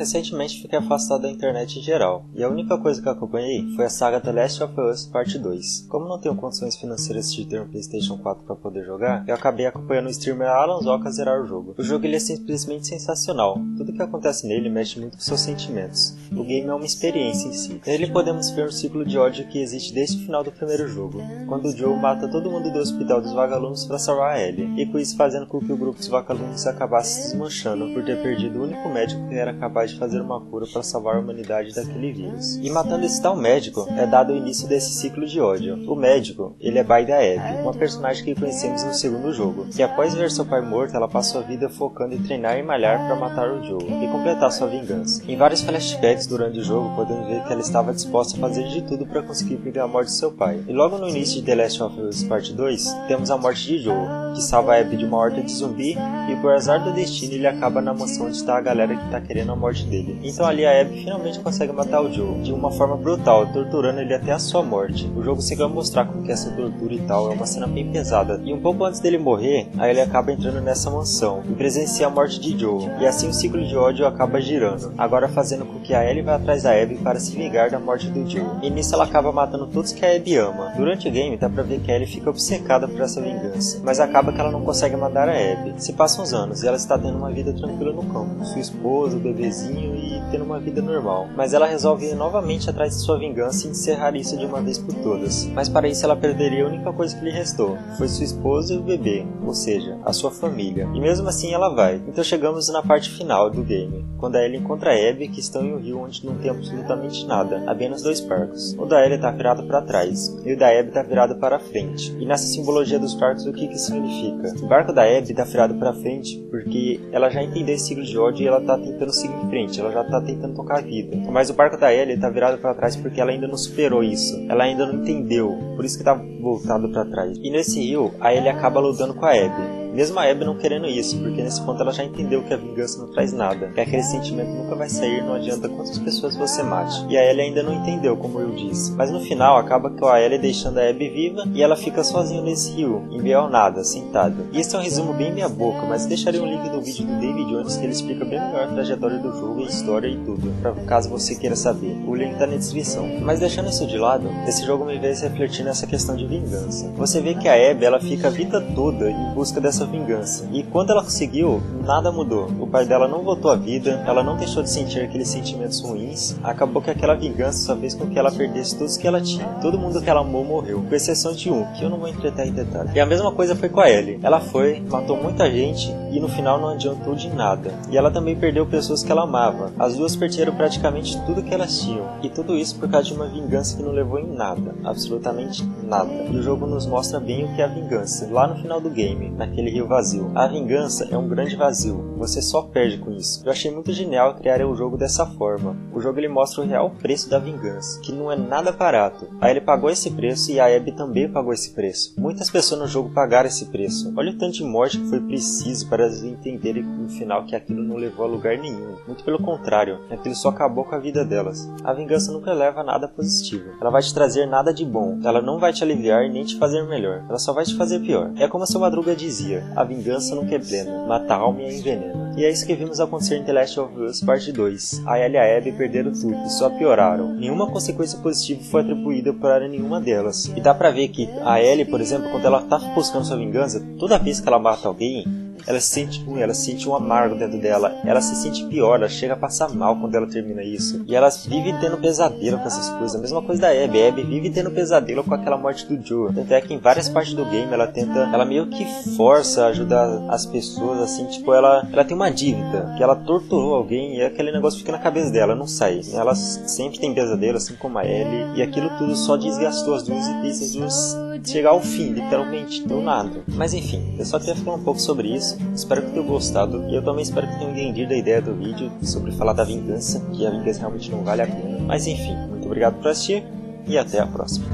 Recentemente fiquei afastado da internet em geral, e a única coisa que acompanhei foi a saga The Last of Us Parte 2. Como não tenho condições financeiras de ter um PlayStation 4 para poder jogar, eu acabei acompanhando o streamer Alan Zoka zerar o jogo. O jogo ele é simplesmente sensacional, tudo que acontece nele mexe muito com seus sentimentos. O game é uma experiência em si. Nele podemos ver um ciclo de ódio que existe desde o final do primeiro jogo, quando o Joe mata todo mundo do hospital dos vagalumes para salvar a Ellie, e com isso fazendo com que o grupo dos vagalumes acabasse se desmanchando por ter perdido o único médico que era capaz de fazer uma cura para salvar a humanidade daquele vírus. E matando esse tal médico, é dado o início desse ciclo de ódio. O médico, ele é pai da Abby, uma personagem que conhecemos no segundo jogo, que após ver seu pai morto, ela passou a vida focando em treinar e malhar para matar o Joe e completar sua vingança. Em vários flashbacks durante o jogo, podemos ver que ela estava disposta a fazer de tudo para conseguir impedir a morte de seu pai. E logo no início de The Last of Us Part 2, temos a morte de Joe, que salva a Abby de uma horda de zumbi, e por azar do destino ele acaba na mansão onde está a galera que está querendo a morte dele. Então ali a Abby finalmente consegue matar o Joe, de uma forma brutal, torturando ele até a sua morte. O jogo chega a mostrar como que essa tortura e tal, é uma cena bem pesada. E um pouco antes dele morrer, aí ele acaba entrando nessa mansão e presencia a morte de Joe, e assim o ciclo de ódio acaba girando, agora fazendo com que a Ellie vá atrás da Abby para se vingar da morte do Joe. E nisso ela acaba matando todos que a Abby ama. Durante o game dá pra ver que a Ellie fica obcecada por essa vingança, mas acaba que ela não consegue matar a Abby. Se passam uns anos e ela está tendo uma vida tranquila no campo, sua esposa, o bebezinho e tendo uma vida normal. Mas ela resolve ir novamente atrás de sua vingança e encerrar isso de uma vez por todas. Mas para isso ela perderia a única coisa que lhe restou, foi sua esposa e o bebê, ou seja, a sua família. E mesmo assim ela vai. Então chegamos na parte final do game, quando a Ellie encontra a Abby, que estão em um rio onde não tem absolutamente nada, apenas dois barcos. O da Ellie está virado para trás, e o da Abby está virado para frente. E nessa simbologia dos barcos, o que significa? O barco da Abby está virado para frente porque ela já entendeu esse ciclo de ódio e ela está tentando seguir em frente, ela já está tentando tocar a vida. Mas o barco da Ellie está virado para trás porque ela ainda não superou isso, ela ainda não entendeu, por isso que está voltado para trás. E nesse rio, a Ellie acaba lutando com a Abby. Mesmo a Abby não querendo isso, porque nesse ponto ela já entendeu que a vingança não traz nada, que aquele sentimento nunca vai sair, não adianta quantas pessoas você mate. E a Ellie ainda não entendeu, como eu disse. Mas no final, acaba com a Ellie deixando a Abby viva e ela fica sozinha nesse rio, em meio ao nada, sentada. E esse é um resumo bem meia boca, mas deixarei um link do vídeo do David Jones que ele explica bem melhor a trajetória do jogo, a história e tudo, pra caso você queira saber. O link tá na descrição. Mas deixando isso de lado, esse jogo me fez refletir nessa questão de vingança. Você vê que a Abby, ela fica a vida toda em busca dessa vingança. E quando ela conseguiu, nada mudou. O pai dela não voltou à vida, ela não deixou de sentir aqueles sentimentos ruins. Acabou que aquela vingança só fez com que ela perdesse tudo que ela tinha. Todo mundo que ela amou morreu, com exceção de um, que eu não vou entreter em detalhe. E a mesma coisa foi com a Ellie. Ela foi, matou muita gente e no final não adiantou de nada. E ela também perdeu pessoas que ela amava. As duas perderam praticamente tudo que elas tinham. E tudo isso por causa de uma vingança que não levou em nada. Absolutamente nada. E o jogo nos mostra bem o que é a vingança, lá no final do game, naquele rio vazio. A vingança é um grande vazio, você só perde com isso. Eu achei muito genial criar o jogo dessa forma. O jogo ele mostra o real preço da vingança, que não é nada barato. A Ellie pagou esse preço e a Abby também pagou esse preço. Muitas pessoas no jogo pagaram esse preço. Olha o tanto de morte que foi preciso para eles entenderem no final que aquilo não levou a lugar nenhum. Muito pelo contrário, aquilo só acabou com a vida delas. A vingança nunca leva a nada positivo. Ela vai te trazer nada de bom. Ela não vai te aliviar nem te fazer melhor. Ela só vai te fazer pior. É como seu Madruga dizia, a vingança nunca é plena, mata a alma e a envenena. E é isso que vimos acontecer em The Last of Us Parte 2. A Ellie e a Abby perderam tudo e só pioraram. Nenhuma consequência positiva foi atribuída para nenhuma delas. E dá pra ver que a Ellie, por exemplo, quando ela tá buscando sua vingança, toda vez que ela mata alguém, ela se sente ruim, ela se sente um amargo dentro dela, ela se sente pior, ela chega a passar mal quando ela termina isso. E ela vive tendo pesadelo com essas coisas, a mesma coisa da Abby. A Abby vive tendo pesadelo com aquela morte do Joe. Tanto é que em várias partes do game ela meio que força a ajudar as pessoas, assim, tipo, ela tem uma dívida, que ela torturou alguém e aquele negócio fica na cabeça dela, não sai. Ela sempre tem pesadelo, assim como a Ellie, e aquilo tudo só desgastou as duas e fez as duas chegar ao fim, literalmente, do nada. Mas enfim, eu só queria falar um pouco sobre isso. Espero que tenham gostado e eu também espero que tenham entendido a ideia do vídeo sobre falar da vingança, que a vingança realmente não vale a pena. Mas enfim, muito obrigado por assistir e até a próxima.